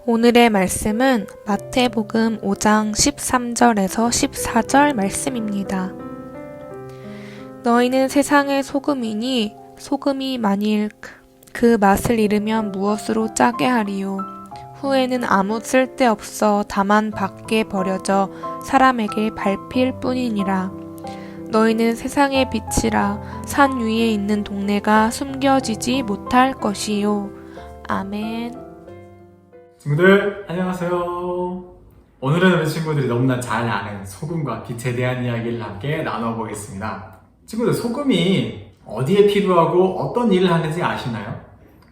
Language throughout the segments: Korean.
오늘의 말씀은 마태복음 5장 13절에서 14절 말씀입니다. 너희는 세상의 소금이니 소금이 만일 그 맛을 잃으면 무엇으로 짜게 하리요? 후에는 아무 쓸데없어 다만 밖에 버려져 사람에게 밟힐 뿐이니라. 너희는 세상의 빛이라. 산 위에 있는 동네가 숨겨지지 못할 것이요. 아멘. 친구들 안녕하세요. 오늘은 우리 친구들이 너무나 잘 아는 소금과 빛에 대한 이야기를 함께 나눠보겠습니다. 친구들, 소금이 어디에 필요하고 어떤 일을 하는지 아시나요?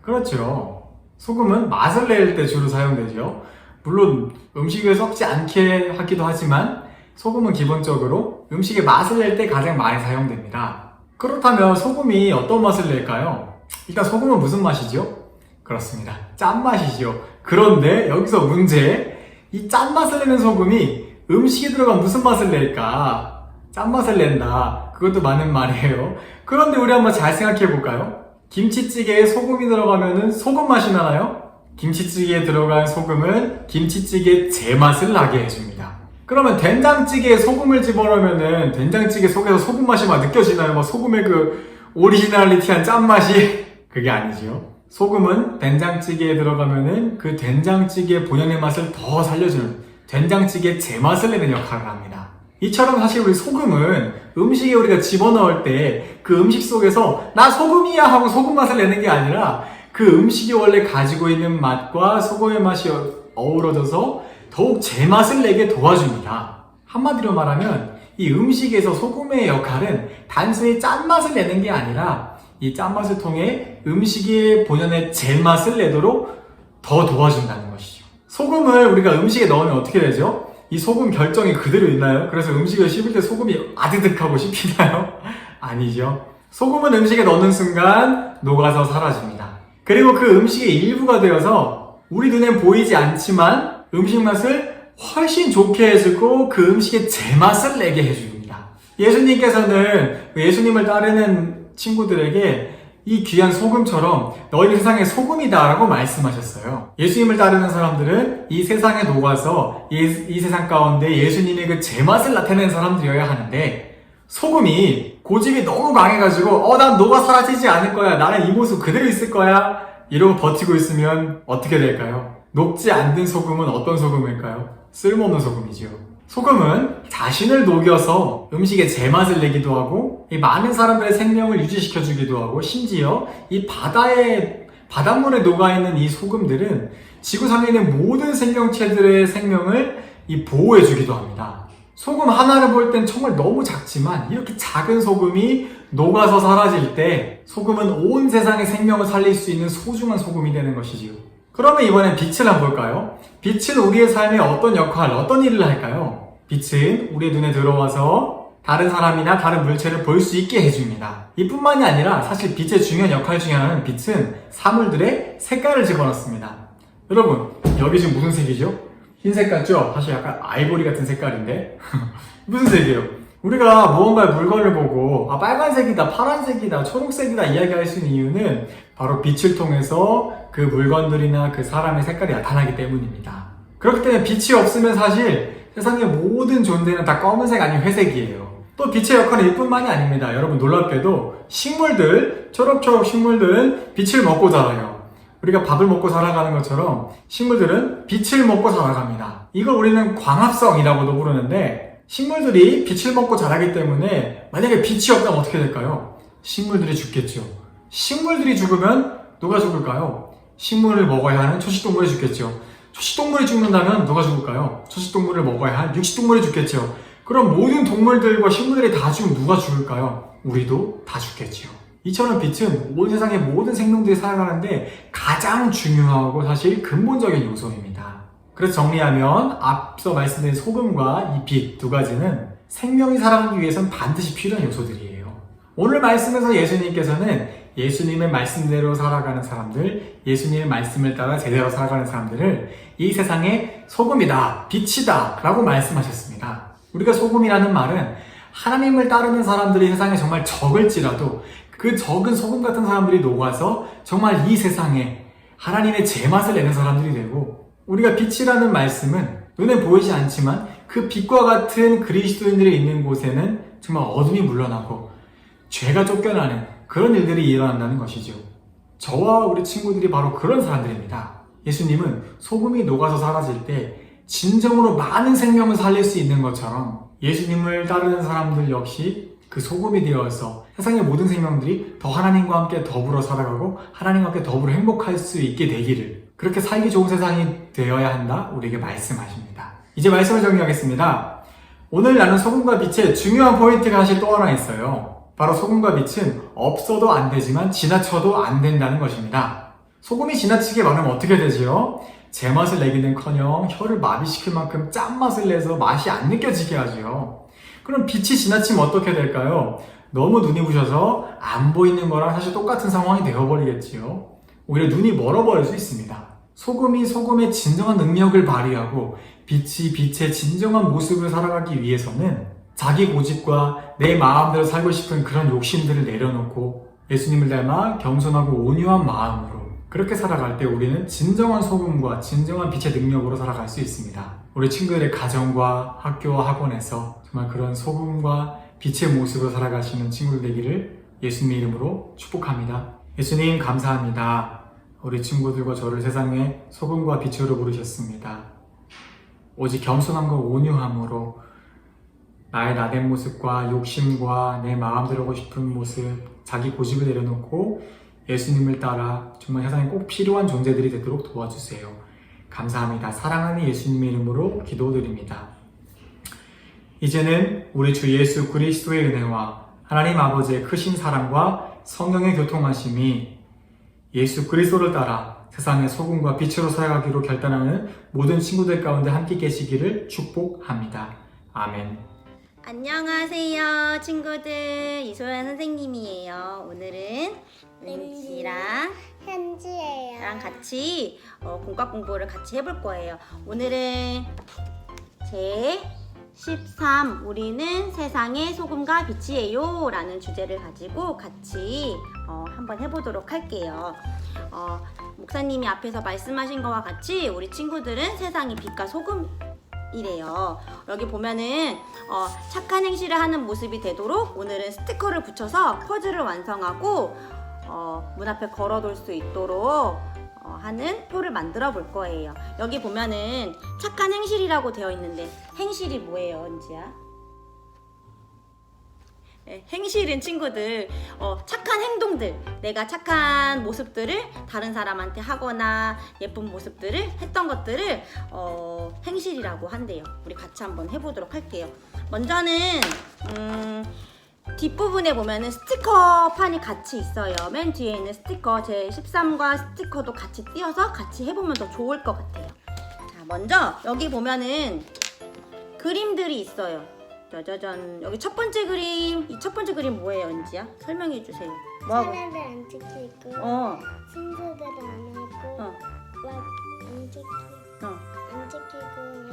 그렇죠. 소금은 맛을 낼 때 주로 사용되죠. 물론 음식을 썩지 않게 하기도 하지만 소금은 기본적으로 음식의 맛을 낼 때 가장 많이 사용됩니다. 그렇다면 소금이 어떤 맛을 낼까요? 일단 소금은 무슨 맛이죠? 그렇습니다. 짠맛이죠. 그런데 여기서 문제, 이 짠맛을 내는 소금이 음식에 들어가 무슨 맛을 낼까? 짠맛을 낸다. 그것도 맞는 말이에요. 그런데 우리 한번 잘 생각해 볼까요? 김치찌개에 소금이 들어가면은 소금 맛이 나나요? 김치찌개에 들어간 소금은 김치찌개의 제맛을 나게 해줍니다. 그러면 된장찌개에 소금을 집어넣으면은 된장찌개 속에서 소금 맛이 막 느껴지나요? 막 소금의 그 오리지널리티한 짠맛이? 그게 아니죠. 소금은 된장찌개에 들어가면은 그 된장찌개 본연의 맛을 더 살려주는 된장찌개의 제맛을 내는 역할을 합니다. 이처럼 사실 우리 소금은 음식에 우리가 집어넣을 때 그 음식 속에서 나 소금이야 하고 소금 맛을 내는 게 아니라 그 음식이 원래 가지고 있는 맛과 소금의 맛이 어우러져서 더욱 제맛을 내게 도와줍니다. 한마디로 말하면 이 음식에서 소금의 역할은 단순히 짠맛을 내는 게 아니라 이 짠맛을 통해 음식의 본연의 제맛을 내도록 더 도와준다는 것이죠. 소금을 우리가 음식에 넣으면 어떻게 되죠? 이 소금 결정이 그대로 있나요? 그래서 음식을 씹을 때 소금이 아드득하고 씹히나요? 아니죠. 소금은 음식에 넣는 순간 녹아서 사라집니다. 그리고 그 음식의 일부가 되어서 우리 눈엔 보이지 않지만 음식 맛을 훨씬 좋게 해주고 그 음식의 제맛을 내게 해줍니다. 예수님께서는 예수님을 따르는 친구들에게 이 귀한 소금처럼 너희는 세상의 소금이다 라고 말씀하셨어요. 예수님을 따르는 사람들은 이 세상에 녹아서 이 세상 가운데 예수님의 그 제맛을 나타내는 사람들이어야 하는데, 소금이 고집이 너무 강해가지고 난 녹아 사라지지 않을 거야, 나는 이 모습 그대로 있을 거야 이러고 버티고 있으면 어떻게 될까요? 녹지 않는 소금은 어떤 소금일까요? 쓸모없는 소금이죠. 소금은 자신을 녹여서 음식의 제맛을 내기도 하고 이 많은 사람들의 생명을 유지시켜주기도 하고, 심지어 이 바닷물에 녹아있는 이 소금들은 지구상에 있는 모든 생명체들의 생명을 보호해주기도 합니다. 소금 하나를 볼 땐 정말 너무 작지만 이렇게 작은 소금이 녹아서 사라질 때 소금은 온 세상의 생명을 살릴 수 있는 소중한 소금이 되는 것이지요. 그러면 이번엔 빛을 한번 볼까요? 빛은 우리의 삶에 어떤 역할, 어떤 일을 할까요? 빛은 우리의 눈에 들어와서 다른 사람이나 다른 물체를 볼 수 있게 해줍니다. 이뿐만이 아니라 사실 빛의 중요한 역할 중에 하나는 빛은 사물들의 색깔을 집어넣습니다. 여러분, 여기 지금 무슨 색이죠? 흰색 같죠? 사실 약간 아이보리 같은 색깔인데 무슨 색이에요? 우리가 무언가의 물건을 보고 빨간색이다, 파란색이다, 초록색이다 이야기할 수 있는 이유는 바로 빛을 통해서 그 물건들이나 그 사람의 색깔이 나타나기 때문입니다. 그렇기 때문에 빛이 없으면 사실 세상의 모든 존재는 다 검은색 아니면 회색이에요. 또 빛의 역할은 이뿐만이 아닙니다. 여러분, 놀랍게도 식물들, 초록초록 식물들은 빛을 먹고 자라요. 우리가 밥을 먹고 살아가는 것처럼 식물들은 빛을 먹고 살아갑니다. 이걸 우리는 광합성이라고도 부르는데, 식물들이 빛을 먹고 자라기 때문에 만약에 빛이 없다면 어떻게 될까요? 식물들이 죽겠죠. 식물들이 죽으면 누가 죽을까요? 식물을 먹어야 하는 초식동물이 죽겠죠. 초식동물이 죽는다면 누가 죽을까요? 초식동물을 먹어야 할 육식동물이 죽겠죠. 그럼 모든 동물들과 식물들이 다 죽으면 누가 죽을까요? 우리도 다 죽겠죠. 이처럼 빛은 온 세상의 모든 생명들이 살아가는데 가장 중요하고 사실 근본적인 요소입니다. 그래서 정리하면 앞서 말씀드린 소금과 이 빛 두 가지는 생명이 살아가기 위해서는 반드시 필요한 요소들이에요. 오늘 말씀에서 예수님께서는 예수님의 말씀대로 살아가는 사람들, 예수님의 말씀을 따라 제대로 살아가는 사람들을 이 세상의 소금이다, 빛이다 라고 말씀하셨습니다. 우리가 소금이라는 말은 하나님을 따르는 사람들이 세상에 정말 적을지라도 그 적은 소금 같은 사람들이 녹아서 정말 이 세상에 하나님의 제맛을 내는 사람들이 되고, 우리가 빛이라는 말씀은 눈에 보이지 않지만 그 빛과 같은 그리스도인들이 있는 곳에는 정말 어둠이 물러나고 죄가 쫓겨나는 그런 일들이 일어난다는 것이죠. 저와 우리 친구들이 바로 그런 사람들입니다. 예수님은 소금이 녹아서 사라질 때 진정으로 많은 생명을 살릴 수 있는 것처럼 예수님을 따르는 사람들 역시 그 소금이 되어서 세상의 모든 생명들이 더 하나님과 함께 더불어 살아가고 하나님과 함께 더불어 행복할 수 있게 되기를, 그렇게 살기 좋은 세상이 되어야 한다 우리에게 말씀하십니다. 이제 말씀을 정리하겠습니다. 오늘 나눈 소금과 빛의 중요한 포인트가 사실 또 하나 있어요. 바로 소금과 빛은 없어도 안 되지만 지나쳐도 안 된다는 것입니다. 소금이 지나치게 많으면 어떻게 되지요? 제맛을 내기는커녕 혀를 마비시킬 만큼 짠맛을 내서 맛이 안 느껴지게 하지요. 그럼 빛이 지나치면 어떻게 될까요? 너무 눈이 부셔서 안 보이는 거랑 사실 똑같은 상황이 되어버리겠지요. 오히려 눈이 멀어버릴 수 있습니다. 소금이 소금의 진정한 능력을 발휘하고 빛이 빛의 진정한 모습을 살아가기 위해서는 자기 고집과 내 마음대로 살고 싶은 그런 욕심들을 내려놓고 예수님을 닮아 겸손하고 온유한 마음으로 그렇게 살아갈 때 우리는 진정한 소금과 진정한 빛의 능력으로 살아갈 수 있습니다. 우리 친구들의 가정과 학교와 학원에서 정말 그런 소금과 빛의 모습으로 살아가시는 친구들 되기를 예수님의 이름으로 축복합니다. 예수님 감사합니다. 우리 친구들과 저를 세상에 소금과 빛으로 부르셨습니다. 오직 겸손함과 온유함으로 나의 나된 모습과 욕심과 내 마음대로 하고 싶은 모습, 자기 고집을 내려놓고 예수님을 따라 정말 세상에 꼭 필요한 존재들이 되도록 도와주세요. 감사합니다. 사랑하는 예수님의 이름으로 기도드립니다. 이제는 우리 주 예수 그리스도의 은혜와 하나님 아버지의 크신 사랑과 성령의 교통하심이 예수 그리스도를 따라 세상의 소금과 빛으로 살아가기로 결단하는 모든 친구들 가운데 함께 계시기를 축복합니다. 아멘. 안녕하세요 친구들, 이소연 선생님이에요. 오늘은 은지랑 현지예요. 나랑 같이 공과 공부를 같이 해볼 거예요. 오늘은 제 13 우리는 세상의 소금과 빛이에요 라는 주제를 가지고 같이 한번 해보도록 할게요. 목사님이 앞에서 말씀하신 것과 같이 우리 친구들은 세상의 빛과 소금이래요. 여기 보면은 착한 행실을 하는 모습이 되도록 오늘은 스티커를 붙여서 퍼즐을 완성하고 문 앞에 걸어둘 수 있도록 하는 표를 만들어 볼 거예요. 여기 보면은 착한 행실이라고 되어 있는데 행실이 뭐예요, 은지야? 네, 행실은 친구들 착한 행동들, 내가 착한 모습들을 다른 사람한테 하거나 예쁜 모습들을 했던 것들을 행실이라고 한대요. 우리 같이 한번 해보도록 할게요. 먼저는 뒷부분에 보면은 스티커판이 같이 있어요. 맨 뒤에 있는 스티커 제 13과 스티커도 같이 띄어서 같이 해보면 더 좋을 것 같아요. 자, 먼저 여기 보면은 그림들이 있어요. 짜자잔. 여기 첫 번째 그림, 이 첫 번째 그림 뭐예요, 은지야? 설명해 주세요. 뭐하고? 하나를 안 지키고 순서대로 안 하고 안 지키고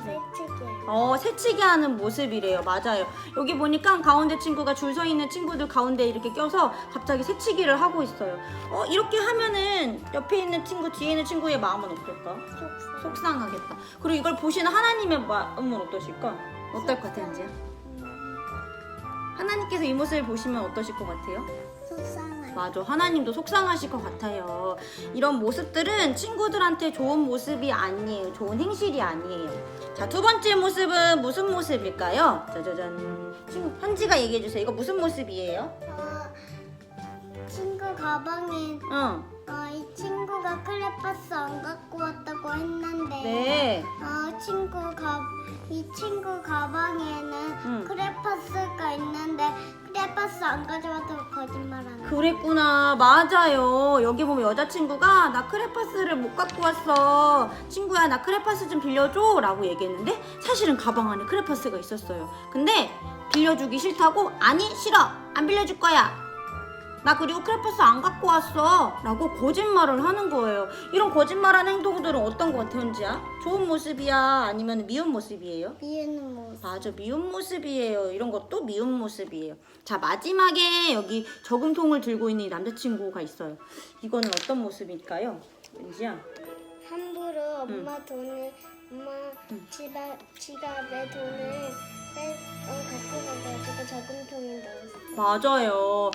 새치기해요. 새치기 하는 모습이래요. 맞아요. 여기 보니까 가운데 친구가 줄 서 있는 친구들 가운데 이렇게 껴서 갑자기 새치기를 하고 있어요. 이렇게 하면은 옆에 있는 친구, 뒤에 있는 친구의 마음은 어떨까? 속상하겠다. 그리고 이걸 보시는 하나님의 마음은 어떠실까? 어떨 것 같아요, 은지야? 하나님께서 이 모습을 보시면 어떠실 것 같아요? 속상해. 맞아, 하나님도 속상하실 것 같아요. 이런 모습들은 친구들한테 좋은 모습이 아니에요. 좋은 행실이 아니에요. 자, 두 번째 모습은 무슨 모습일까요? 짜자잔. 현지가 얘기해 주세요. 이거 무슨 모습이에요? 친구 가방에 이 친구가 크레파스 안 갖고 왔다고 했는데 네. 이 친구 가방에는 크레파스가 있는데 크레파스 안 가져왔다고 거짓말하는. 그랬구나. 맞아요. 여기 보면 여자친구가 나 크레파스를 못 갖고 왔어. 친구야, 나 크레파스 좀 빌려줘 라고 얘기했는데 사실은 가방 안에 크레파스가 있었어요. 근데 빌려주기 싫다고 아니 싫어 안 빌려줄 거야. 나 그리고 크레파스 안 갖고 왔어 라고 거짓말을 하는 거예요. 이런 거짓말하는 행동들은 어떤 것 같아, 현지야? 좋은 모습이야? 아니면 미운 모습이에요? 미운 모습. 맞아, 미운 모습이에요. 이런 것도 미운 모습이에요. 자, 마지막에 여기 저금통을 들고 있는 이 남자친구가 있어요. 이거는 어떤 모습일까요, 은지야? 함부로 엄마 돈을 엄마 지갑에 돈을 갖고 가가지고 저금통에 넣었어. 맞아요.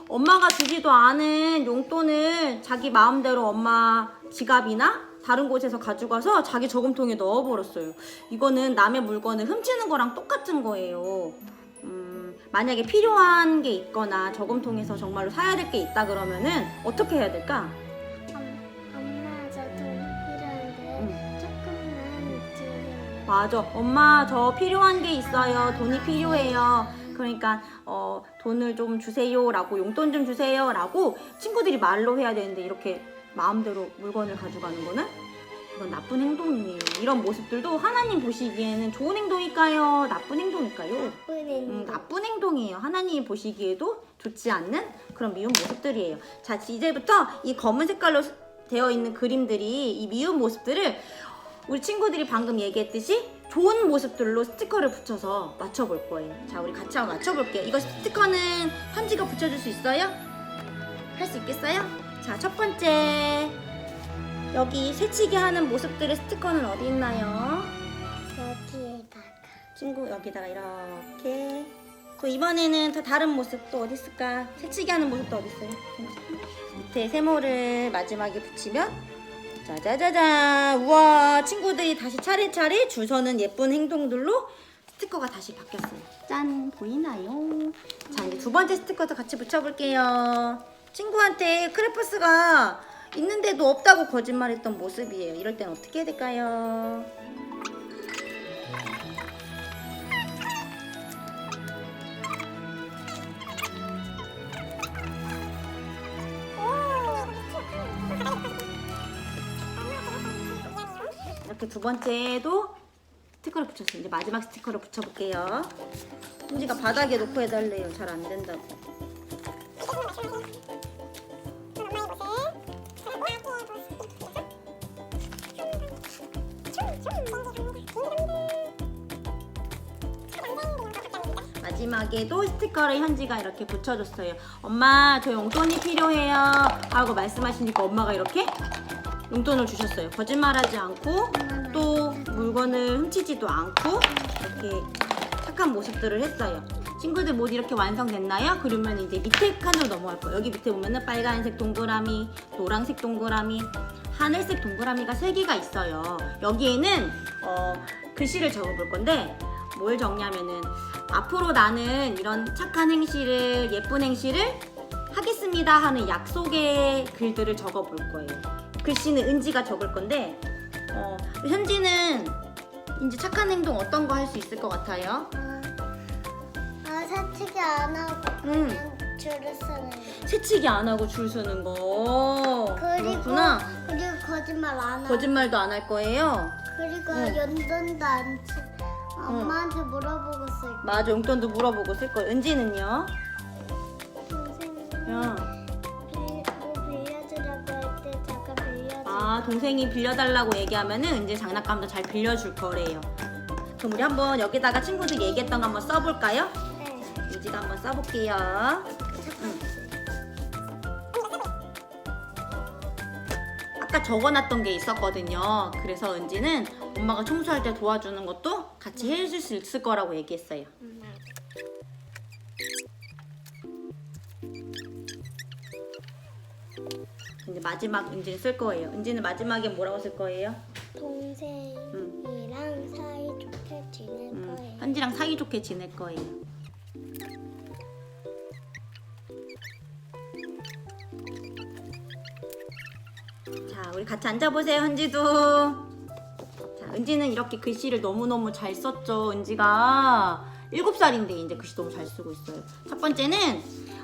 엄마가 주지도 않은 용돈을 자기 마음대로 엄마 지갑이나 다른 곳에서 가져가서 자기 저금통에 넣어버렸어요. 이거는 남의 물건을 훔치는 거랑 똑같은 거예요. 만약에 필요한 게 있거나 저금통에서 정말로 사야 될 게 있다 그러면은 어떻게 해야 될까? 엄마 저 돈 필요한데 조금만 주세요. 맞아. 엄마 저 필요한 게 있어요. 돈이 필요해요. 그러니까 돈을 좀 주세요라고, 용돈 좀 주세요라고 친구들이 말로 해야 되는데 이렇게 마음대로 물건을 가져가는 거는 이건 나쁜 행동이에요. 이런 모습들도 하나님 보시기에는 좋은 행동일까요? 나쁜 행동일까요? 나쁜 행동이에요. 하나님이 보시기에도 좋지 않는 그런 미운 모습들이에요. 자, 이제부터 이 검은 색깔로 되어 있는 그림들이, 이 미운 모습들을 우리 친구들이 방금 얘기했듯이 좋은 모습들로 스티커를 붙여서 맞춰볼 거예요. 자, 우리 같이 한번 맞춰볼게요. 이거 스티커는 현지가 붙여줄 수 있어요? 할 수 있겠어요? 자, 첫 번째, 여기 새치기 하는 모습들의 스티커는 어디 있나요? 여기에다가 친구 여기다가 이렇게. 그 이번에는 더 다른 모습 또 어디 있을까? 새치기 하는 모습도 어디 있어요? 밑에 세모를 마지막에 붙이면 짜자자잔! 우와, 친구들이 다시 차례차례 줄 서는 예쁜 행동들로 스티커가 다시 바뀌었어요. 짠! 보이나요? 자, 이제 두 번째 스티커도 같이 붙여볼게요. 친구한테 크레파스가 있는데도 없다고 거짓말했던 모습이에요. 이럴 땐 어떻게 해야 될까요? 이렇게 두 번째도 스티커를 붙였어요. 이제 마지막 스티커를 붙여볼게요. 현지가 바닥에 놓고 해달래요. 잘 안 된다고. 마지막에도 스티커를 현지가 이렇게 붙여줬어요. 엄마, 저 용돈이 필요해요 하고 말씀하시니까 엄마가 이렇게 용돈을 주셨어요. 거짓말하지 않고 또 물건을 훔치지도 않고 이렇게 착한 모습들을 했어요. 친구들 모두 이렇게 완성됐나요? 그러면 이제 밑에 칸으로 넘어갈 거예요. 여기 밑에 보면은 빨간색 동그라미, 노란색 동그라미, 하늘색 동그라미가 3개가 있어요. 여기에는 글씨를 적어볼 건데 뭘 적냐면은 앞으로 나는 이런 착한 행실을, 예쁜 행실을 하겠습니다 하는 약속의 글들을 적어볼 거예요. 글씨는 은지가 적을 건데 현지는 이제 착한 행동 어떤 거 할 수 있을 것 같아요? 새치기 안 하고 그냥 줄을 서는 거. 새치기 안 하고 줄 서는 거. 그렇구나. 그리고 거짓말 안 하고. 거짓말도 안 할 거예요. 그리고 응. 연돈도 안 치. 엄마한테 물어보고 쓸 거야. 맞아, 용돈도 물어보고 쓸 거예요. 은지는요? 동생은 야. 뭐 빌려주라고 할 때 잠깐 빌려줘. 아, 동생이 빌려달라고 얘기하면은 은지 장난감도 잘 빌려줄 거래요. 그럼 우리 한번 여기다가 친구들 얘기했던 거 한번 써볼까요? 네. 은지가 한번 써볼게요. 아까 적어놨던 게 있었거든요. 그래서 은지는 엄마가 청소할 때 도와주는 것도 같이 해줄 수 있을 거라고 얘기했어요. 이제 마지막 은지는 쓸 거예요. 은지는 마지막에 뭐라고 쓸 거예요? 동생이랑 사이좋게 지낼 거예요. 현지랑 사이좋게 지낼 거예요. 자, 우리 같이 앉아보세요, 현지도. 자, 은지는 이렇게 글씨를 너무너무 잘 썼죠. 은지가 7살인데 이제 글씨 너무 잘 쓰고 있어요. 첫 번째는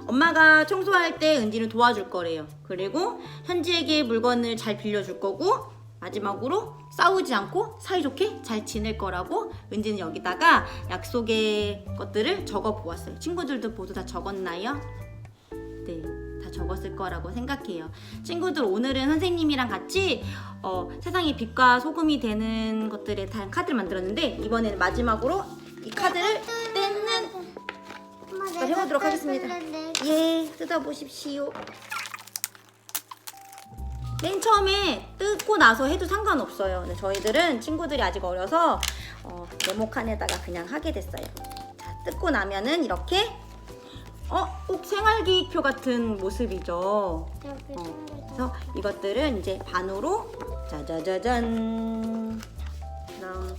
엄마가 청소할 때 은지는 도와줄 거래요. 그리고 현지에게 물건을 잘 빌려줄 거고, 마지막으로 싸우지 않고 사이좋게 잘 지낼 거라고 은지는 여기다가 약속의 것들을 적어 보았어요. 친구들도 모두 다 적었나요? 네, 다 적었을 거라고 생각해요. 친구들, 오늘은 선생님이랑 같이 세상에 빛과 소금이 되는 것들에 대한 카드를 만들었는데, 이번에는 마지막으로 이 카드를 떼는 해보도록 하겠습니다. 예, 뜯어보십시오. 맨 처음에 뜯고 나서 해도 상관없어요. 근데 저희들은 친구들이 아직 어려서 네모칸에다가 그냥 하게 됐어요. 자, 뜯고 나면은 이렇게 꼭 생활기표 같은 모습이죠. 그래서 이것들은 이제 반으로 짜자자잔. 그럼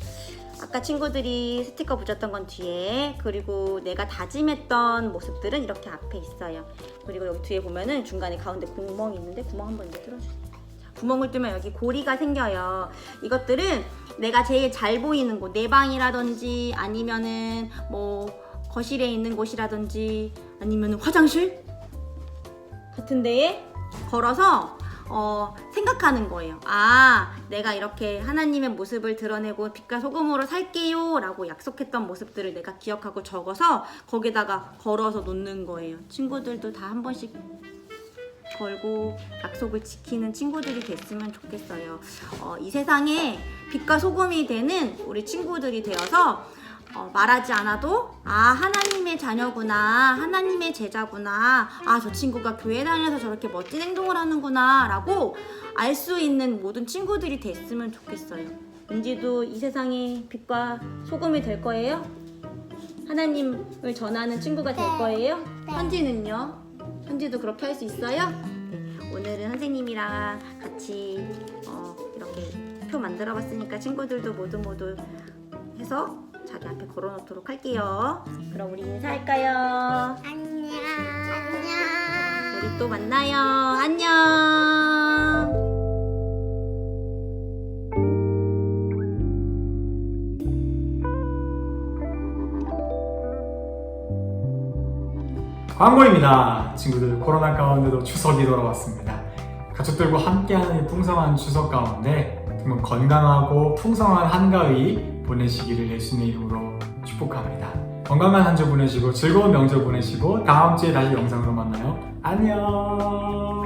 아까 친구들이 스티커 붙였던 건 뒤에, 그리고 내가 다짐했던 모습들은 이렇게 앞에 있어요. 그리고 여기 뒤에 보면은 중간에 가운데 구멍이 있는데 구멍 한번 이제 뚫어주세요. 자, 구멍을 뚫으면 여기 고리가 생겨요. 이것들은 내가 제일 잘 보이는 곳, 내 방이라든지 아니면은 뭐 거실에 있는 곳이라든지 아니면은 화장실 같은 데에 걸어서 생각하는 거예요. 아, 내가 이렇게 하나님의 모습을 드러내고 빛과 소금으로 살게요 라고 약속했던 모습들을 내가 기억하고 적어서 거기다가 걸어서 놓는 거예요. 친구들도 다 한 번씩 걸고 약속을 지키는 친구들이 됐으면 좋겠어요. 이 세상에 빛과 소금이 되는 우리 친구들이 되어서 말하지 않아도 하나님의 자녀구나, 하나님의 제자구나, 저 친구가 교회 다녀서 저렇게 멋진 행동을 하는구나 라고 알 수 있는 모든 친구들이 됐으면 좋겠어요. 은지도 이 세상에 빛과 소금이 될 거예요? 하나님을 전하는 친구가 될 거예요? 네. 현지는요? 현지도 그렇게 할 수 있어요? 네, 오늘은 선생님이랑 같이 이렇게 표 만들어 봤으니까 친구들도 모두 해서 자기 앞에 걸어놓도록 할게요. 그럼 우리 인사할까요? 안녕. 우리 또 만나요. 안녕. 광고입니다. 친구들, 코로나 가운데도 추석이 돌아왔습니다. 가족들과 함께하는 이 풍성한 추석 가운데 정말 건강하고 풍성한 한가위 보내시기를 예수님의 이름으로 축복합니다. 건강한 한 주 보내시고 즐거운 명절 보내시고 다음 주에 다시 영상으로 만나요. 안녕.